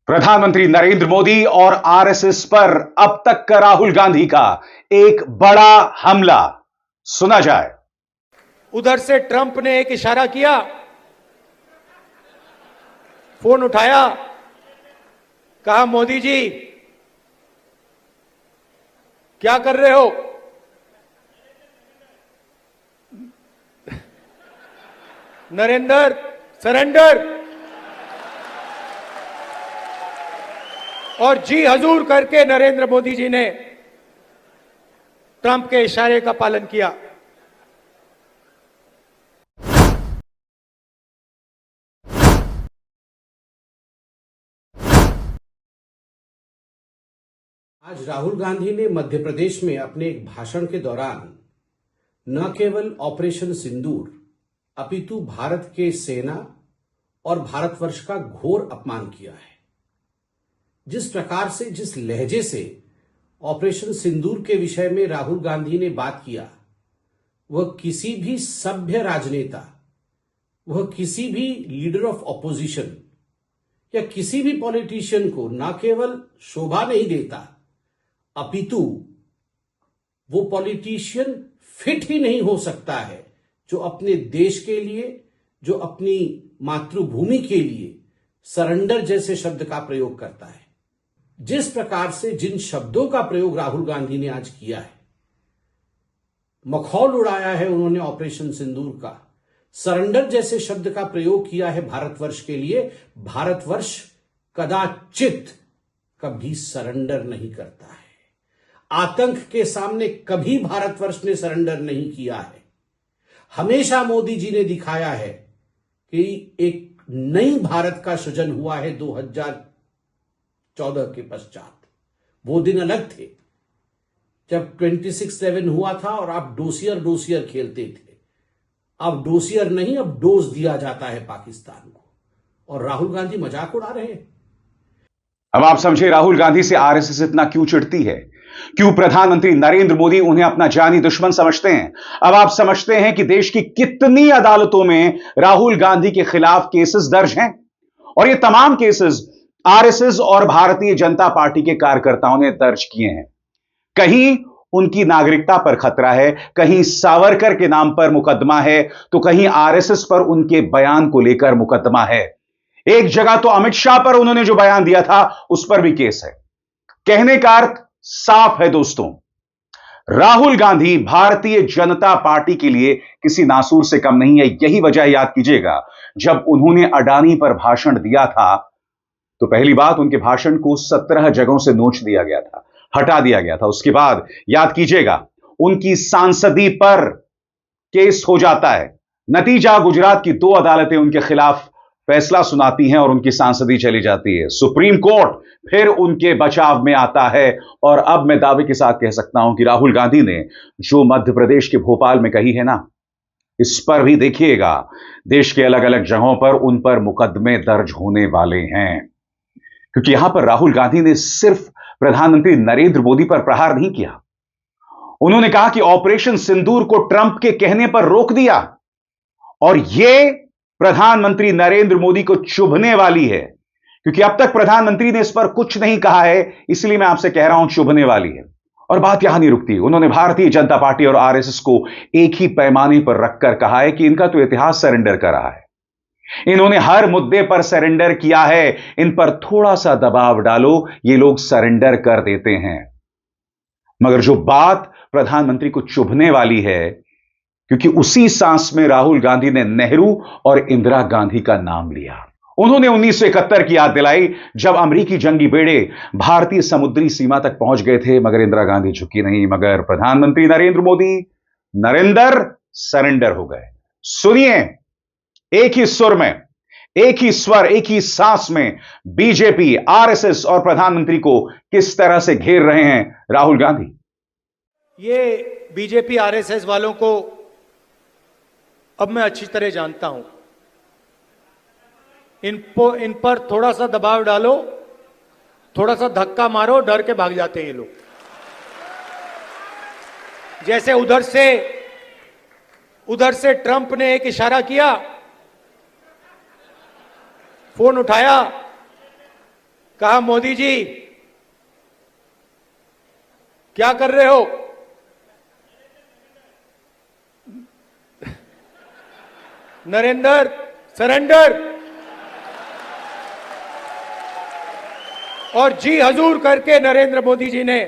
प्रधानमंत्री नरेंद्र मोदी और आरएसएस पर अब तक का राहुल गांधी का एक बड़ा हमला सुना जाए। उधर से ट्रंप ने एक इशारा किया, फोन उठाया, कहा मोदी जी क्या कर रहे हो? नरेंद्र सरेंडर। और जी हजूर करके नरेंद्र मोदी जी ने ट्रंप के इशारे का पालन किया। आज राहुल गांधी ने मध्य प्रदेश में अपने एक भाषण के दौरान न केवल ऑपरेशन सिंदूर अपितु भारत के सेना और भारतवर्ष का घोर अपमान किया है। जिस प्रकार से, जिस लहजे से ऑपरेशन सिंदूर के विषय में राहुल गांधी ने बात किया, वह किसी भी सभ्य राजनेता, वह किसी भी लीडर ऑफ ऑपोजिशन या किसी भी पॉलिटिशियन को न केवल शोभा नहीं देता, अपितु वो पॉलिटिशियन फिट ही नहीं हो सकता है जो अपने देश के लिए, जो अपनी मातृभूमि के लिए सरेंडर जैसे शब्द का प्रयोग करता है। जिस प्रकार से, जिन शब्दों का प्रयोग राहुल गांधी ने आज किया है, मखौल उड़ाया है उन्होंने ऑपरेशन सिंदूर का, सरेंडर जैसे शब्द का प्रयोग किया है भारतवर्ष के लिए। भारतवर्ष कदाचित कभी सरेंडर नहीं करता है। आतंक के सामने कभी भारतवर्ष ने सरेंडर नहीं किया है। हमेशा मोदी जी ने दिखाया है कि एक नई भारत का सृजन हुआ है 2014 के पश्चात। वो दिन अलग थे जब 26/7 हुआ था और आप डोसियर खेलते थे। अब डोसियर नहीं, अब डोज दिया जाता है पाकिस्तान को, और राहुल गांधी मजाक उड़ा रहे हैं। अब आप समझे राहुल गांधी से आरएसएस इतना क्यों चिढ़ती है, क्यों प्रधानमंत्री नरेंद्र मोदी उन्हें अपना जानी दुश्मन समझते हैं। अब आप समझते हैं कि देश की कितनी अदालतों में राहुल गांधी के खिलाफ केसेस दर्ज हैं, और ये तमाम केसेस आरएसएस और भारतीय जनता पार्टी के कार्यकर्ताओं ने दर्ज किए हैं। कहीं उनकी नागरिकता पर खतरा है, कहीं सावरकर के नाम पर मुकदमा है, तो कहीं आरएसएस पर उनके बयान को लेकर मुकदमा है। एक जगह तो अमित शाह पर उन्होंने जो बयान दिया था उस पर भी केस है। कहने का अर्थ साफ है दोस्तों, राहुल गांधी भारतीय जनता पार्टी के लिए किसी नासूर से कम नहीं है। यही वजह याद कीजिएगा, जब उन्होंने अडानी पर भाषण दिया था तो पहली बात, उनके भाषण को 17 जगहों से नोच दिया गया था, हटा दिया गया था। उसके बाद याद कीजिएगा, उनकी सांसदी पर केस हो जाता है। नतीजा, गुजरात की 2 अदालतें उनके खिलाफ फैसला सुनाती हैं और उनकी सांसदी चली जाती है। सुप्रीम कोर्ट फिर उनके बचाव में आता है। और अब मैं दावे के साथ कह सकता हूं कि राहुल गांधी ने जो मध्य प्रदेश के भोपाल में कही है ना, इस पर भी देखिएगा देश के अलग अलग जगहों पर उन पर मुकदमे दर्ज होने वाले हैं। क्योंकि यहां पर राहुल गांधी ने सिर्फ प्रधानमंत्री नरेंद्र मोदी पर प्रहार नहीं किया, उन्होंने कहा कि ऑपरेशन सिंदूर को ट्रंप के कहने पर रोक दिया, और यह प्रधानमंत्री नरेंद्र मोदी को चुभने वाली है। क्योंकि अब तक प्रधानमंत्री ने इस पर कुछ नहीं कहा है, इसलिए मैं आपसे कह रहा हूं चुभने वाली है। और बात यहां नहीं रुकती, उन्होंने भारतीय जनता पार्टी और आरएसएस को एक ही पैमाने पर रखकर कहा है कि इनका तो इतिहास सरेंडर कर रहा है, इन्होंने हर मुद्दे पर सरेंडर किया है, इन पर थोड़ा सा दबाव डालो, ये लोग सरेंडर कर देते हैं। मगर जो बात प्रधानमंत्री को चुभने वाली है, क्योंकि उसी सांस में राहुल गांधी ने नेहरू और इंदिरा गांधी का नाम लिया। उन्होंने 1971 की याद दिलाई, जब अमेरिकी जंगी बेड़े भारतीय समुद्री सीमा तक पहुंच गए थे, मगर इंदिरा गांधी झुकी नहीं, मगर प्रधानमंत्री नरेंद्र मोदी नरेंद्र सरेंडर हो गए। सुनिए, एक ही सुर में, एक ही स्वर, एक ही सांस में बीजेपी, आरएसएस और प्रधानमंत्री को किस तरह से घेर रहे हैं राहुल गांधी। ये बीजेपी आरएसएस वालों को अब मैं अच्छी तरह जानता हूं। इन पर थोड़ा सा दबाव डालो, थोड़ा सा धक्का मारो, डर के भाग जाते हैं ये लोग। जैसे उधर से ट्रंप ने एक इशारा किया, फोन उठाया, कहा, मोदी जी क्या कर रहे हो? नरेंद्र, सरेंडर। और जी हजूर करके नरेंद्र मोदी जी ने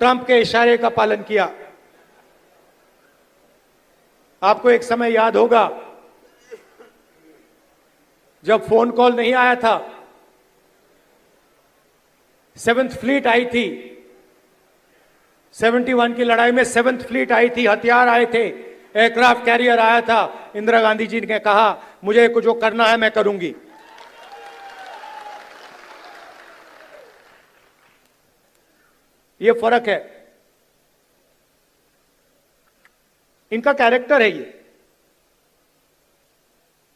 ट्रंप के इशारे का पालन किया। आपको एक समय याद होगा जब फोन कॉल नहीं आया था, 7th फ्लीट आई थी, 71 की लड़ाई में 7th फ्लीट आई थी, हथियार आए थे, एयरक्राफ्ट कैरियर आया था। इंदिरा गांधी जी ने कहा, मुझे कुछ जो करना है मैं करूंगी। ये फर्क है, इनका कैरेक्टर है।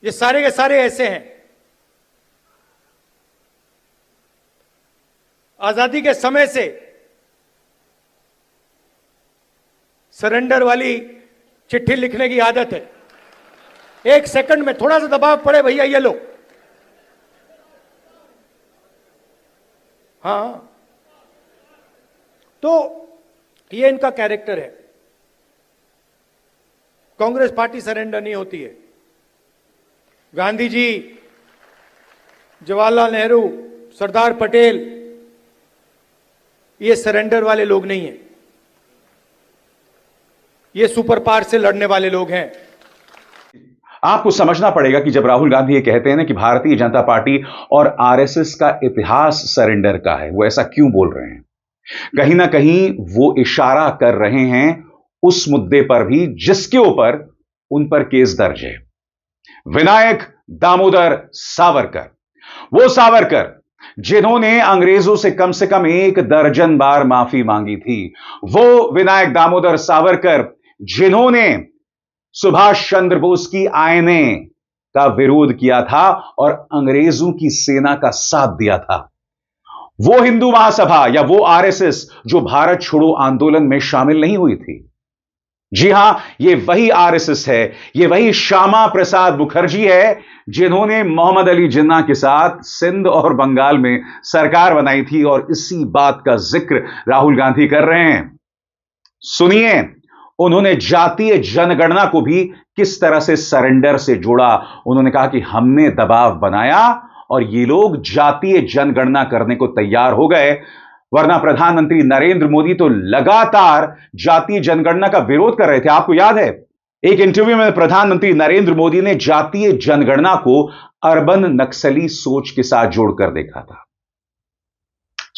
ये सारे के सारे ऐसे हैं। आजादी के समय से सरेंडर वाली चिट्ठी लिखने की आदत है। 1 सेकंड में थोड़ा सा दबाव पड़े, भैया ये लो। हाँ, तो ये इनका कैरेक्टर है। कांग्रेस पार्टी सरेंडर नहीं होती है। गांधी जी, जवाहरलाल नेहरू, सरदार पटेल, ये सरेंडर वाले लोग नहीं हैं। ये सुपर पावर से लड़ने वाले लोग हैं। आपको समझना पड़ेगा कि जब राहुल गांधी ये कहते हैं ना कि भारतीय जनता पार्टी और आरएसएस का इतिहास सरेंडर का है, वो ऐसा क्यों बोल रहे हैं? कहीं ना कहीं वो इशारा कर रहे हैं उस मुद्दे पर भी जिसके ऊपर उन पर केस दर्ज है। विनायक दामोदर सावरकर, वो सावरकर जिन्होंने अंग्रेजों से कम 1 दर्जन बार माफी मांगी थी, वो विनायक दामोदर सावरकर जिन्होंने सुभाष चंद्र बोस की आईने का विरोध किया था और अंग्रेजों की सेना का साथ दिया था, वो हिंदू महासभा या वो आरएसएस जो भारत छोड़ो आंदोलन में शामिल नहीं हुई थी। जी हां, ये वही आरएसएस है, ये वही श्यामा प्रसाद मुखर्जी है जिन्होंने मोहम्मद अली जिन्ना के साथ सिंध और बंगाल में सरकार बनाई थी। और इसी बात का जिक्र राहुल गांधी कर रहे हैं। सुनिए, उन्होंने जातीय जनगणना को भी किस तरह से सरेंडर से जोड़ा। उन्होंने कहा कि हमने दबाव बनाया और ये लोग जातीय जनगणना करने को तैयार हो गए, वरना प्रधानमंत्री नरेंद्र मोदी तो लगातार जातीय जनगणना का विरोध कर रहे थे। आपको याद है, एक इंटरव्यू में प्रधानमंत्री नरेंद्र मोदी ने जातीय जनगणना को अर्बन नक्सली सोच के साथ जोड़कर देखा था।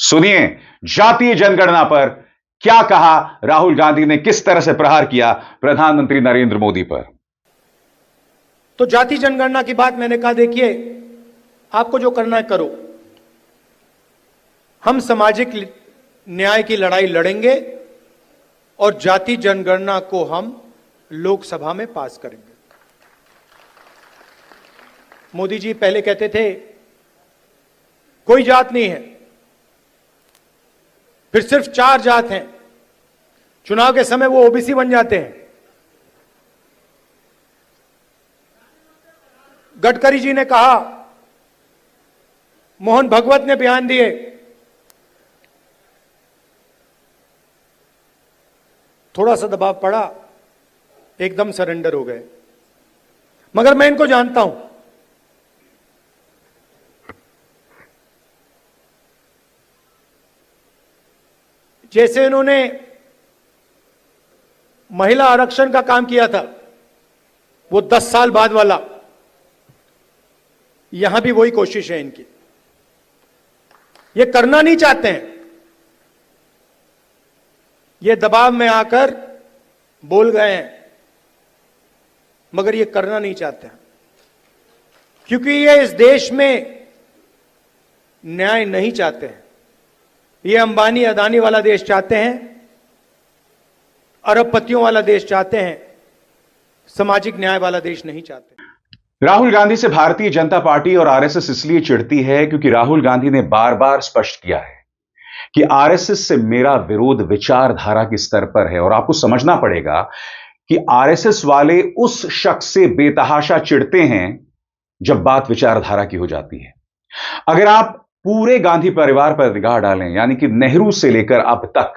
सुनिए, जातीय जनगणना पर क्या कहा राहुल गांधी ने, किस तरह से प्रहार किया प्रधानमंत्री नरेंद्र मोदी पर। तो जाति जनगणना की बात मैंने कहा, देखिए आपको जो करना है करो। हम सामाजिक न्याय की लड़ाई लड़ेंगे और जाति जनगणना को हम लोकसभा में पास करेंगे। मोदी जी पहले कहते थे कोई जात नहीं है, फिर सिर्फ 4 जात हैं। चुनाव के समय वो ओबीसी बन जाते हैं। गडकरी जी ने कहा, मोहन भगवत ने बयान दिए, थोड़ा सा दबाव पड़ा, एकदम सरेंडर हो गए। मगर मैं इनको जानता हूं। जैसे इन्होंने महिला आरक्षण का काम किया था, वो 10 साल बाद वाला, यहां भी वही कोशिश है इनकी। ये करना नहीं चाहते हैं, ये दबाव में आकर बोल गए हैं, मगर ये करना नहीं चाहते हैं क्योंकि ये इस देश में न्याय नहीं चाहते हैं। ये अंबानी अदानी वाला देश चाहते हैं, अरबपतियों वाला देश चाहते हैं, सामाजिक न्याय वाला देश नहीं चाहते। राहुल गांधी से भारतीय जनता पार्टी और आरएसएस इसलिए चिढ़ती है क्योंकि राहुल गांधी ने बार बार स्पष्ट किया है कि आरएसएस से मेरा विरोध विचारधारा के स्तर पर है। और आपको समझना पड़ेगा कि आरएसएस वाले उस शख्स से बेतहाशा चिढ़ते हैं जब बात विचारधारा की हो जाती है। अगर आप पूरे गांधी परिवार पर निगाह डालें, यानी कि नेहरू से लेकर अब तक,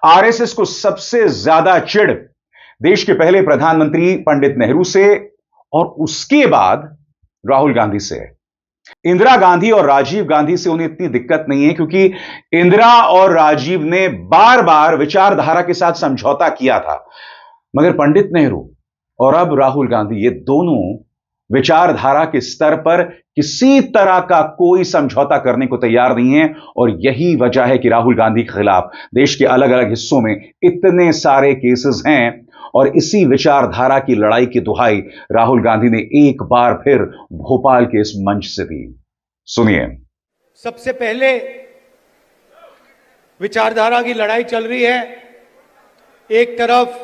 आरएसएस को सबसे ज्यादा चिढ़ देश के पहले प्रधानमंत्री पंडित नेहरू से और उसके बाद राहुल गांधी से है। इंदिरा गांधी और राजीव गांधी से उन्हें इतनी दिक्कत नहीं है, क्योंकि इंदिरा और राजीव ने बार बार विचारधारा के साथ समझौता किया था, मगर पंडित नेहरू और अब राहुल गांधी, ये दोनों विचारधारा के स्तर पर किसी तरह का कोई समझौता करने को तैयार नहीं है। और यही वजह है कि राहुल गांधी के खिलाफ देश के अलग अलग हिस्सों में इतने सारे केसेस हैं। और इसी विचारधारा की लड़ाई की दुहाई राहुल गांधी ने एक बार फिर भोपाल के इस मंच से दी। सुनिए। सबसे पहले विचारधारा की लड़ाई चल रही है। एक तरफ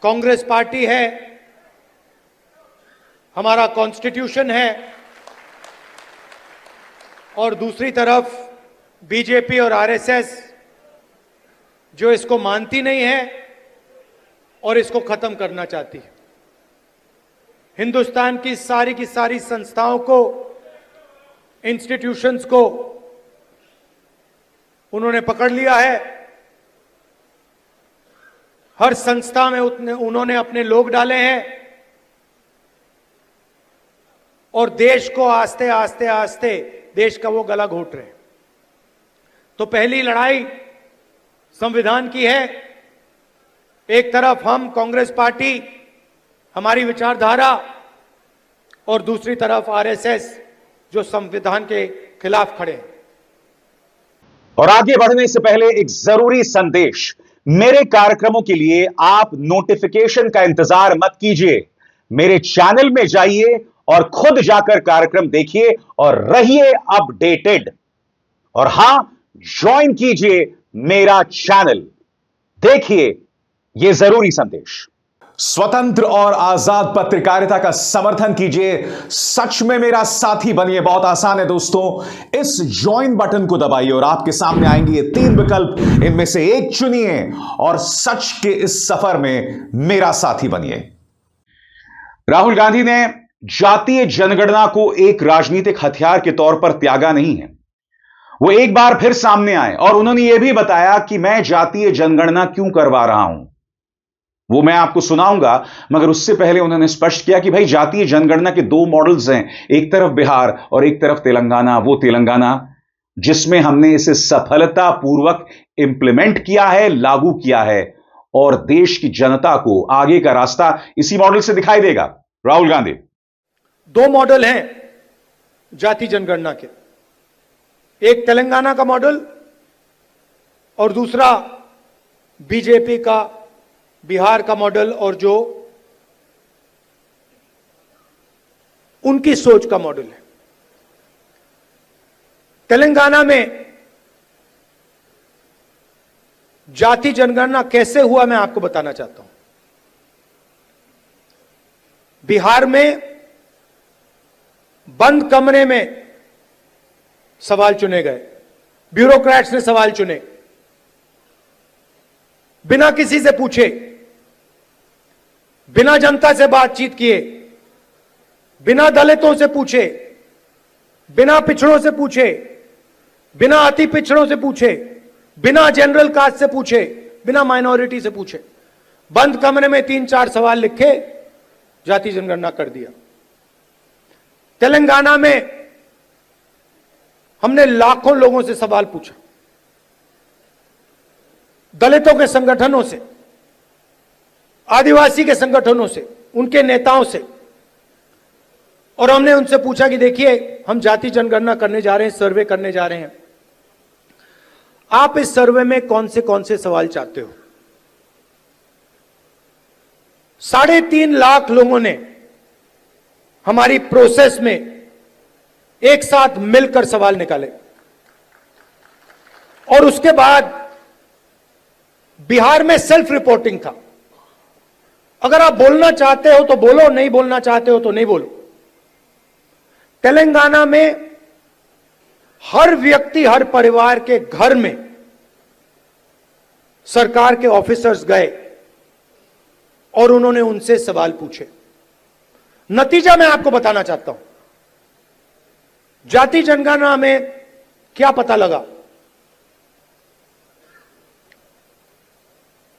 कांग्रेस पार्टी है, हमारा कॉन्स्टिट्यूशन है, और दूसरी तरफ बीजेपी और आरएसएस जो इसको मानती नहीं है और इसको खत्म करना चाहती है। हिंदुस्तान की सारी संस्थाओं को, इंस्टीट्यूशंस को उन्होंने पकड़ लिया है। हर संस्था में उन्होंने अपने लोग डाले हैं और देश को आस्ते आस्ते देश का वो गला घोट रहे हैं। तो पहली लड़ाई संविधान की है। एक तरफ हम कांग्रेस पार्टी, हमारी विचारधारा, और दूसरी तरफ आरएसएस जो संविधान के खिलाफ खड़े हैं। और आगे बढ़ने से पहले एक जरूरी संदेश। मेरे कार्यक्रमों के लिए आप नोटिफिकेशन का इंतजार मत कीजिए, मेरे चैनल में जाइए और खुद जाकर कार्यक्रम देखिए और रहिए अपडेटेड। और हां, ज्वाइन कीजिए मेरा चैनल, देखिए यह जरूरी संदेश। स्वतंत्र और आजाद पत्रकारिता का समर्थन कीजिए, सच में मेरा साथी बनिए। बहुत आसान है दोस्तों, इस ज्वाइन बटन को दबाइए और आपके सामने आएंगे ये 3 विकल्प, इनमें से एक चुनिए और सच के इस सफर में मेरा साथी बनिए। राहुल गांधी ने जातीय जनगणना को एक राजनीतिक हथियार के तौर पर त्यागा नहीं है। वो एक बार फिर सामने आए और उन्होंने यह भी बताया कि मैं जातीय जनगणना क्यों करवा रहा हूं, वो मैं आपको सुनाऊंगा। मगर उससे पहले उन्होंने स्पष्ट किया कि भाई, जातीय जनगणना के 2 मॉडल्स हैं, एक तरफ बिहार और एक तरफ तेलंगाना। वो तेलंगाना जिसमें हमने इसे सफलतापूर्वक इंप्लीमेंट किया है, लागू किया है, और देश की जनता को आगे का रास्ता इसी मॉडल से दिखाई देगा। राहुल गांधी, 2 मॉडल हैं जाति जनगणना के, एक तेलंगाना का मॉडल और दूसरा बीजेपी का बिहार का मॉडल, और जो उनकी सोच का मॉडल है। तेलंगाना में जाति जनगणना कैसे हुआ मैं आपको बताना चाहता हूं। बिहार में बंद कमरे में सवाल चुने गए, ब्यूरोक्रेट्स ने सवाल चुने, बिना किसी से पूछे, बिना जनता से बातचीत किए, बिना दलितों से पूछे, बिना पिछड़ों से पूछे, बिना अति पिछड़ों से पूछे, बिना जनरल कास्ट से पूछे, बिना माइनॉरिटी से पूछे, बंद कमरे में 3-4 सवाल लिखे, जाति जनगणना कर दिया। तेलंगाना में हमने लाखों लोगों से सवाल पूछा, दलितों के संगठनों से, आदिवासी के संगठनों से, उनके नेताओं से, और हमने उनसे पूछा कि देखिए, हम जाति जनगणना करने जा रहे हैं, सर्वे करने जा रहे हैं, आप इस सर्वे में कौन से सवाल चाहते हो। 3.5 लाख लोगों ने हमारी प्रोसेस में एक साथ मिलकर सवाल निकाले, और उसके बाद बिहार में सेल्फ रिपोर्टिंग था। अगर आप बोलना चाहते हो तो बोलो, नहीं बोलना चाहते हो तो नहीं बोलो। तेलंगाना में हर व्यक्ति, हर परिवार के घर में सरकार के ऑफिसर्स गए और उन्होंने उनसे सवाल पूछे। नतीजा मैं आपको बताना चाहता हूं। जाति जनगणना में क्या पता लगा?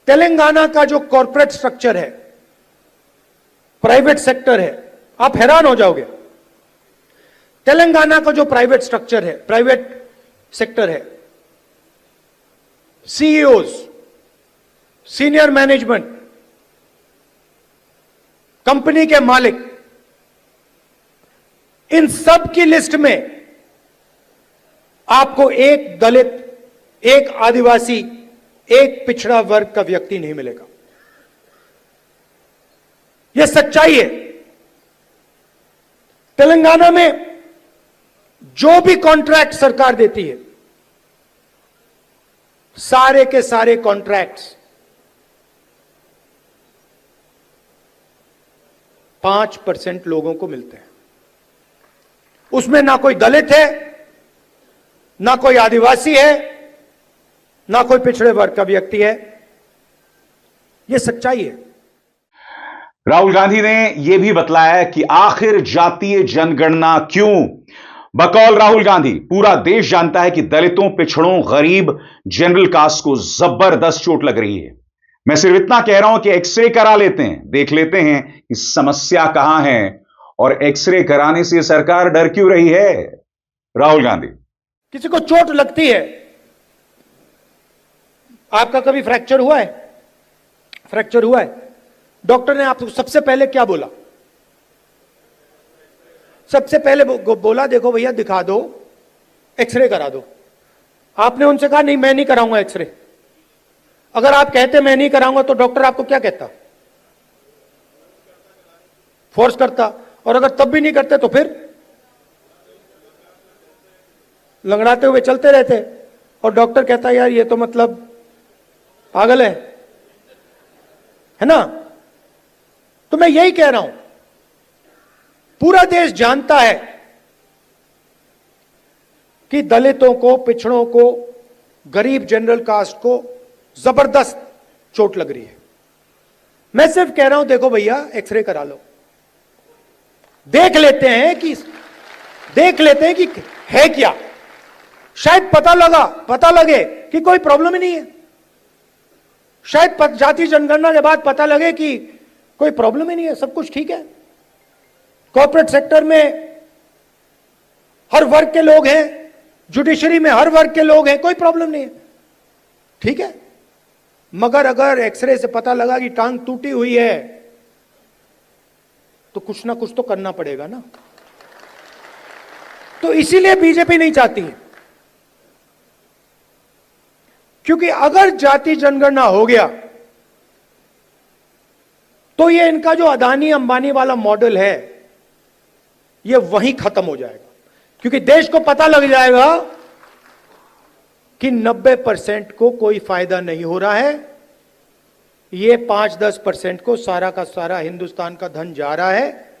तेलंगाना का जो कॉर्पोरेट स्ट्रक्चर है, प्राइवेट सेक्टर है, आप हैरान हो जाओगे। तेलंगाना का जो प्राइवेट स्ट्रक्चर है, प्राइवेट सेक्टर है, सीईओज, सीनियर मैनेजमेंट, कंपनी के मालिक, इन सब की लिस्ट में आपको एक दलित, एक आदिवासी, एक पिछड़ा वर्ग का व्यक्ति नहीं मिलेगा। यह सच्चाई है। तेलंगाना में जो भी कॉन्ट्रैक्ट सरकार देती है, सारे के सारे कॉन्ट्रैक्ट्स 5% लोगों को मिलते हैं। उसमें ना कोई दलित है, ना कोई आदिवासी है, ना कोई पिछड़े वर्ग का व्यक्ति है। यह सच्चाई है। राहुल गांधी ने यह भी बतलाया कि आखिर जातीय जनगणना क्यों। बकौल राहुल गांधी, पूरा देश जानता है कि दलितों, पिछड़ों, गरीब, जनरल कास्ट को जबरदस्त चोट लग रही है। मैं सिर्फ इतना कह रहा हूं कि एक्सरे करा लेते हैं, देख लेते हैं कि समस्या कहां है, और एक्सरे कराने से सरकार डर क्यों रही है। राहुल गांधी, किसी को चोट लगती है, आपका कभी फ्रैक्चर हुआ है? फ्रैक्चर हुआ है, डॉक्टर ने आपको सबसे पहले क्या बोला? सबसे पहले बोला देखो भैया दिखा दो, एक्सरे करा दो। आपने उनसे कहा नहीं मैं नहीं कराऊंगा एक्सरे। अगर आप कहते मैं नहीं कराऊंगा तो डॉक्टर आपको क्या कहता? फोर्स करता। और अगर तब भी नहीं करते तो फिर लंगड़ाते हुए चलते रहते। और डॉक्टर कहता यार ये तो मतलब पागल है ना? तो मैं यही कह रहा हूं, पूरा देश जानता है कि दलितों को, पिछड़ों को, गरीब जनरल कास्ट को जबरदस्त चोट लग रही है। मैं सिर्फ कह रहा हूं देखो भैया एक्सरे करा लो, देख लेते हैं कि है क्या। शायद पता लगे कि कोई प्रॉब्लम ही नहीं है। शायद जाति जनगणना के बाद पता लगे कि कोई प्रॉब्लम ही नहीं है, सब कुछ ठीक है। कॉर्पोरेट सेक्टर में हर वर्ग के लोग हैं, जुडिशरी में हर वर्ग के लोग हैं, कोई प्रॉब्लम नहीं है, ठीक है। मगर अगर एक्सरे से पता लगा कि टांग टूटी हुई है तो कुछ ना कुछ तो करना पड़ेगा ना। तो इसीलिए बीजेपी नहीं चाहती है, क्योंकि अगर जाति जनगणना हो गया तो ये इनका जो अदानी अंबानी वाला मॉडल है ये वहीं खत्म हो जाएगा। क्योंकि देश को पता लग जाएगा कि 90% को कोई फायदा नहीं हो रहा है, ये 5-10% को सारा का सारा हिंदुस्तान का धन जा रहा है,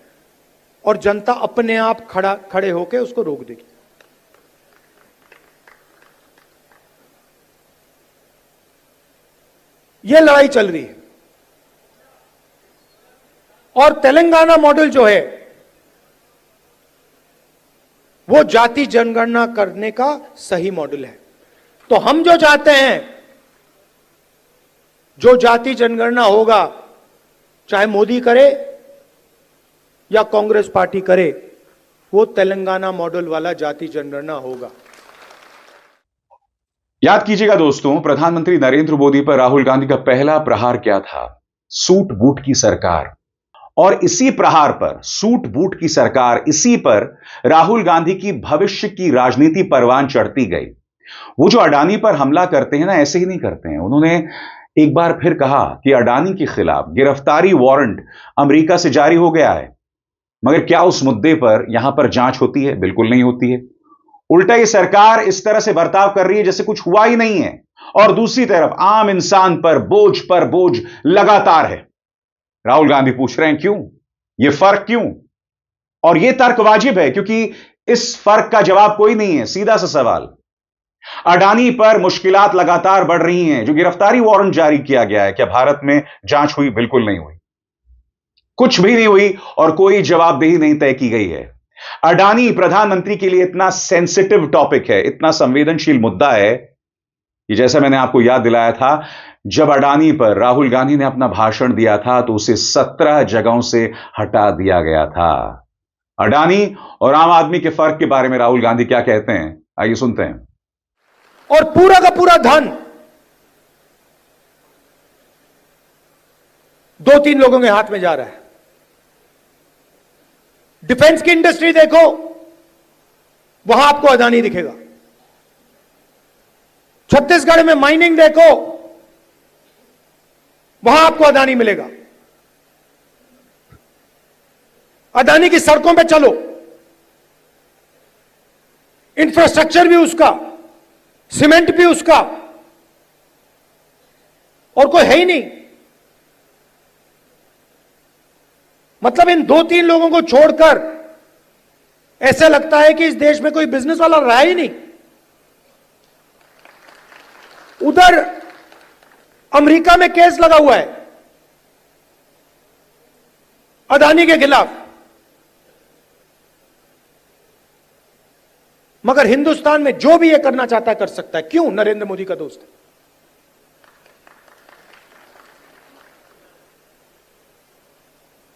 और जनता अपने आप खड़े होकर उसको रोक देगी। ये लड़ाई चल रही है। और तेलंगाना मॉडल जो है वो जाति जनगणना करने का सही मॉडल है। तो हम जो चाहते हैं, जो जाति जनगणना होगा, चाहे मोदी करे या कांग्रेस पार्टी करे, वो तेलंगाना मॉडल वाला जाति जनगणना होगा। याद कीजिएगा दोस्तों, प्रधानमंत्री नरेंद्र मोदी पर राहुल गांधी का पहला प्रहार क्या था? सूट बूट की सरकार। और इसी प्रहार पर, सूट बूट की सरकार, इसी पर राहुल गांधी की भविष्य की राजनीति परवान चढ़ती गई। वो जो अडानी पर हमला करते हैं ना, ऐसे ही नहीं करते हैं। उन्होंने एक बार फिर कहा कि अडानी के खिलाफ गिरफ्तारी वारंट अमेरिका से जारी हो गया है। मगर क्या उस मुद्दे पर यहां पर जांच होती है? बिल्कुल नहीं होती है। उल्टा ये सरकार इस तरह से बर्ताव कर रही है जैसे कुछ हुआ ही नहीं है। और दूसरी तरफ आम इंसान पर बोझ लगातार है। राहुल गांधी पूछ रहे हैं क्यों? यह फर्क क्यों? और यह तर्क वाजिब है, क्योंकि इस फर्क का जवाब कोई नहीं है। सीधा सा सवाल, अडानी पर मुश्किलात लगातार बढ़ रही हैं। जो गिरफ्तारी वारंट जारी किया गया है, क्या भारत में जांच हुई? बिल्कुल नहीं हुई, कुछ भी नहीं हुई, और कोई जवाबदेही नहीं तय की गई है। अडानी प्रधानमंत्री के लिए इतना सेंसिटिव टॉपिक है, इतना संवेदनशील मुद्दा है कि जैसा मैंने आपको याद दिलाया था, जब अडानी पर राहुल गांधी ने अपना भाषण दिया था तो उसे 17 जगहों से हटा दिया गया था। अडानी और आम आदमी के फर्क के बारे में राहुल गांधी क्या कहते हैं, आइए सुनते हैं। और पूरा का पूरा धन 2-3 लोगों के हाथ में जा रहा है। डिफेंस की इंडस्ट्री देखो, वहां आपको अडानी दिखेगा। छत्तीसगढ़ में माइनिंग देखो, वहां आपको अडानी मिलेगा। अडानी की सड़कों पे चलो, इंफ्रास्ट्रक्चर भी उसका, सीमेंट भी उसका, और कोई है ही नहीं। मतलब इन 2-3 लोगों को छोड़कर ऐसा लगता है कि इस देश में कोई बिजनेस वाला रहा ही नहीं। उधर अमेरिका में केस लगा हुआ है अडानी के खिलाफ, मगर हिंदुस्तान में जो भी ये करना चाहता है कर सकता है। क्यों? नरेंद्र मोदी का दोस्त है।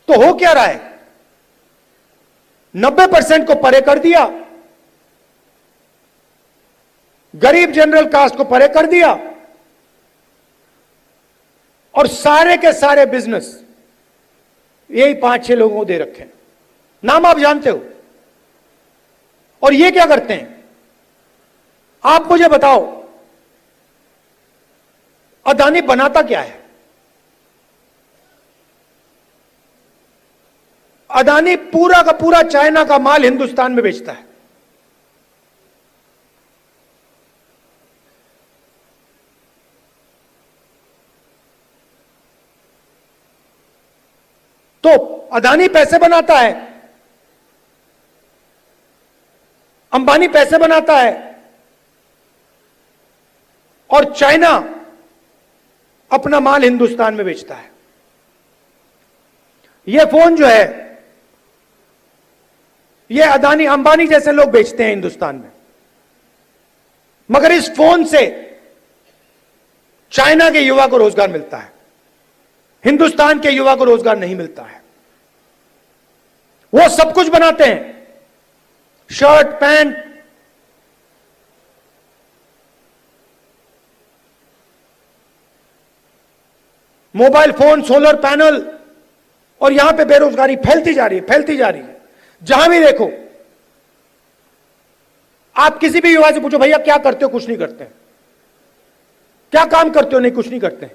तो हो क्या रहा है? 90% को परे कर दिया, गरीब जनरल कास्ट को परे कर दिया, और सारे के सारे बिजनेस यही 5-6 लोगों को दे रखे हैं। नाम आप जानते हो। और ये क्या करते हैं? आप मुझे बताओ, अडानी बनाता क्या है? अडानी पूरा का पूरा चाइना का माल हिंदुस्तान में बेचता है। तो अडानी पैसे बनाता है, अंबानी पैसे बनाता है, और चाइना अपना माल हिंदुस्तान में बेचता है। यह फोन जो है, यह अडानी अंबानी जैसे लोग बेचते हैं हिंदुस्तान में, मगर इस फोन से चाइना के युवा को रोजगार मिलता है, हिंदुस्तान के युवा को रोजगार नहीं मिलता है। वो सब कुछ बनाते हैं, shirt, pant, mobile phone, solar panel, और यहां पे बेरोजगारी फैलती जा रही है, फैलती जा रही है। जहां भी देखो, आप किसी भी युवा से पूछो, भैया क्या करते हो? कुछ नहीं करते। क्या काम करते हो? नहीं, कुछ नहीं करते।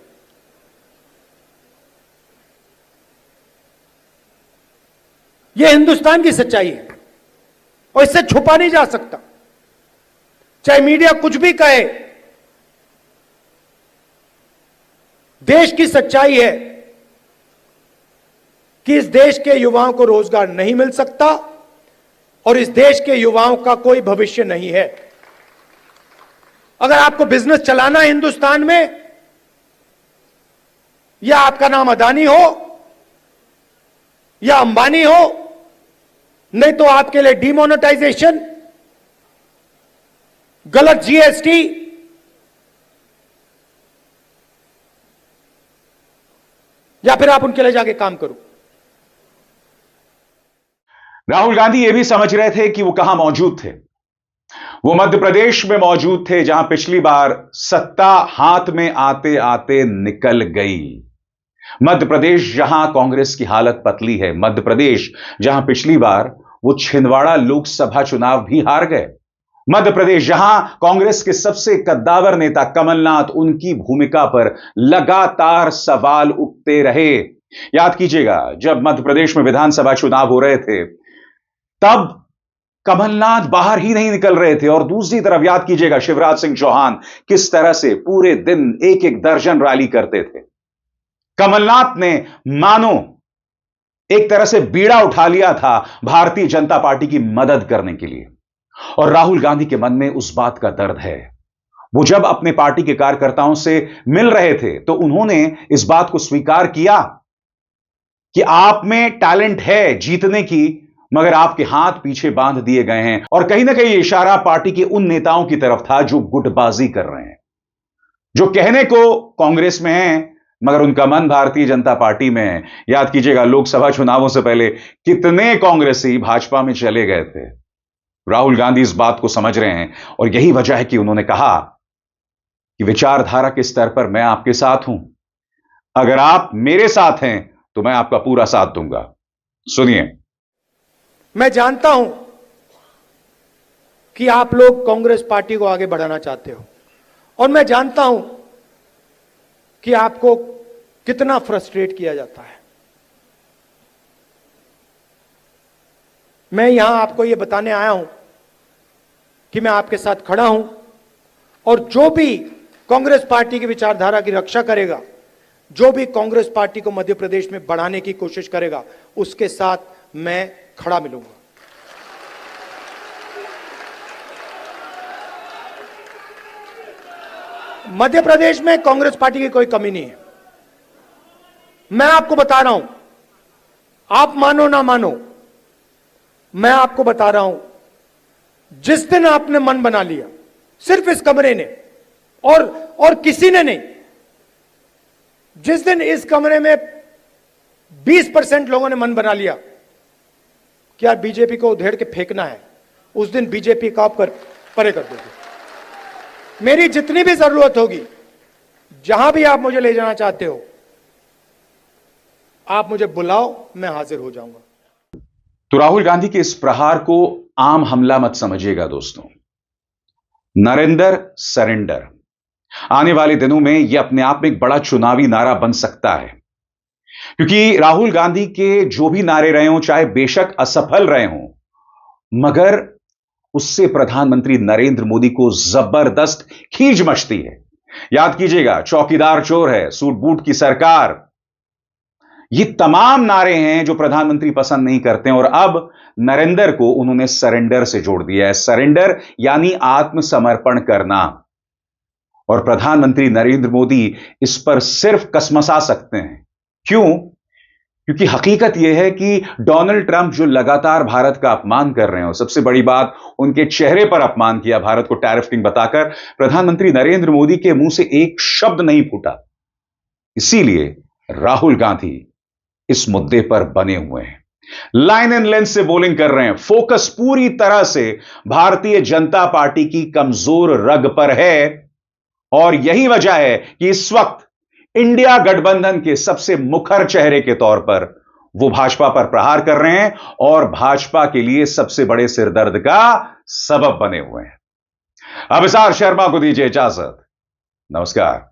यह हिंदुस्तान की सच्चाई है और इससे छुपा नहीं जा सकता, चाहे मीडिया कुछ भी कहे। देश की सच्चाई है कि इस देश के युवाओं को रोजगार नहीं मिल सकता और इस देश के युवाओं का कोई भविष्य नहीं है। अगर आपको बिजनेस चलाना है हिंदुस्तान में, या आपका नाम अडानी हो या अंबानी हो, नहीं तो आपके लिए डिमोनेटाइजेशन, गलत जीएसटी, या फिर आप उनके लिए जाके काम करो। राहुल गांधी यह भी समझ रहे थे कि वो कहां मौजूद थे। वो मध्य प्रदेश में मौजूद थे, जहां पिछली बार सत्ता हाथ में आते आते निकल गई। मध्य प्रदेश जहां कांग्रेस की हालत पतली है, मध्य प्रदेश जहां पिछली बार वो छिंदवाड़ा लोकसभा चुनाव भी हार गए, मध्य प्रदेश जहां कांग्रेस के सबसे कद्दावर नेता कमलनाथ, उनकी भूमिका पर लगातार सवाल उठते रहे। याद कीजिएगा, जब मध्य प्रदेश में विधानसभा चुनाव हो रहे थे तब कमलनाथ बाहर ही नहीं निकल रहे थे, और दूसरी तरफ याद कीजिएगा शिवराज सिंह चौहान किस तरह से पूरे दिन एक एक दर्जन रैली करते थे। कमलनाथ ने मानो एक तरह से बीड़ा उठा लिया था भारतीय जनता पार्टी की मदद करने के लिए, और राहुल गांधी के मन में उस बात का दर्द है। वो जब अपने पार्टी के कार्यकर्ताओं से मिल रहे थे तो उन्होंने इस बात को स्वीकार किया कि आप में टैलेंट है जीतने की, मगर आपके हाथ पीछे बांध दिए गए हैं और कहीं ना कहीं इशारा पार्टी के उन नेताओं की तरफ था जो गुटबाजी कर रहे हैं, जो कहने को कांग्रेस में हैं मगर उनका मन भारतीय जनता पार्टी में है। याद कीजिएगा, लोकसभा चुनावों से पहले कितने कांग्रेसी भाजपा में चले गए थे। राहुल गांधी इस बात को समझ रहे हैं और यही वजह है कि उन्होंने कहा कि विचारधारा के स्तर पर मैं आपके साथ हूं, अगर आप मेरे साथ हैं तो मैं आपका पूरा साथ दूंगा। सुनिए। मैं जानता हूं कि आप लोग कांग्रेस पार्टी को आगे बढ़ाना चाहते हो और मैं जानता हूं कि आपको कितना फ्रस्ट्रेट किया जाता है। मैं यहां आपको यह बताने आया हूं कि मैं आपके साथ खड़ा हूं और जो भी कांग्रेस पार्टी की विचारधारा की रक्षा करेगा, जो भी कांग्रेस पार्टी को मध्य प्रदेश में बढ़ाने की कोशिश करेगा, उसके साथ मैं खड़ा मिलूंगा। मध्य प्रदेश में कांग्रेस पार्टी की कोई कमी नहीं है। मैं आपको बता रहा हूं, आप मानो ना मानो, मैं आपको बता रहा हूं, जिस दिन आपने मन बना लिया, सिर्फ इस कमरे ने और किसी ने नहीं, जिस दिन इस कमरे में 20% लोगों ने मन बना लिया कि यार बीजेपी को उधेड़ के फेंकना है, उस दिन बीजेपी का आप परे कर दोगे। मेरी जितनी भी जरूरत होगी, जहां भी आप मुझे ले जाना चाहते हो, आप मुझे बुलाओ, मैं हाजिर हो जाऊंगा। तो राहुल गांधी के इस प्रहार को आम हमला मत समझिएगा दोस्तों। नरेंद्र सरेंडर, आने वाले दिनों में यह अपने आप में एक बड़ा चुनावी नारा बन सकता है, क्योंकि राहुल गांधी के जो भी नारे रहे हों, चाहे बेशक असफल रहे हों, मगर उससे प्रधानमंत्री नरेंद्र मोदी को जबरदस्त खींच मचती है। याद कीजिएगा, चौकीदार चोर है, सूट बूट की सरकार, ये तमाम नारे हैं जो प्रधानमंत्री पसंद नहीं करते हैं और अब नरेंद्र को उन्होंने सरेंडर से जोड़ दिया है। सरेंडर यानी आत्मसमर्पण करना। और प्रधानमंत्री नरेंद्र मोदी इस पर सिर्फ कसमसा सकते हैं। क्यों? क्योंकि हकीकत यह है कि डोनाल्ड ट्रंप जो लगातार भारत का अपमान कर रहे हो, सबसे बड़ी बात उनके चेहरे पर अपमान किया भारत को टैरिफ किंग बताकर, प्रधानमंत्री नरेंद्र मोदी के मुंह से एक शब्द नहीं फूटा। इसीलिए राहुल गांधी इस मुद्दे पर बने हुए हैं, लाइन एंड लेंथ से बॉलिंग कर रहे हैं। फोकस पूरी तरह से भारतीय जनता पार्टी की कमजोर रग पर है और यही वजह है कि इस वक्त इंडिया गठबंधन के सबसे मुखर चेहरे के तौर पर वो भाजपा पर प्रहार कर रहे हैं और भाजपा के लिए सबसे बड़े सिरदर्द का सबब बने हुए हैं। अभिसार शर्मा को दीजिए इजाजत। नमस्कार।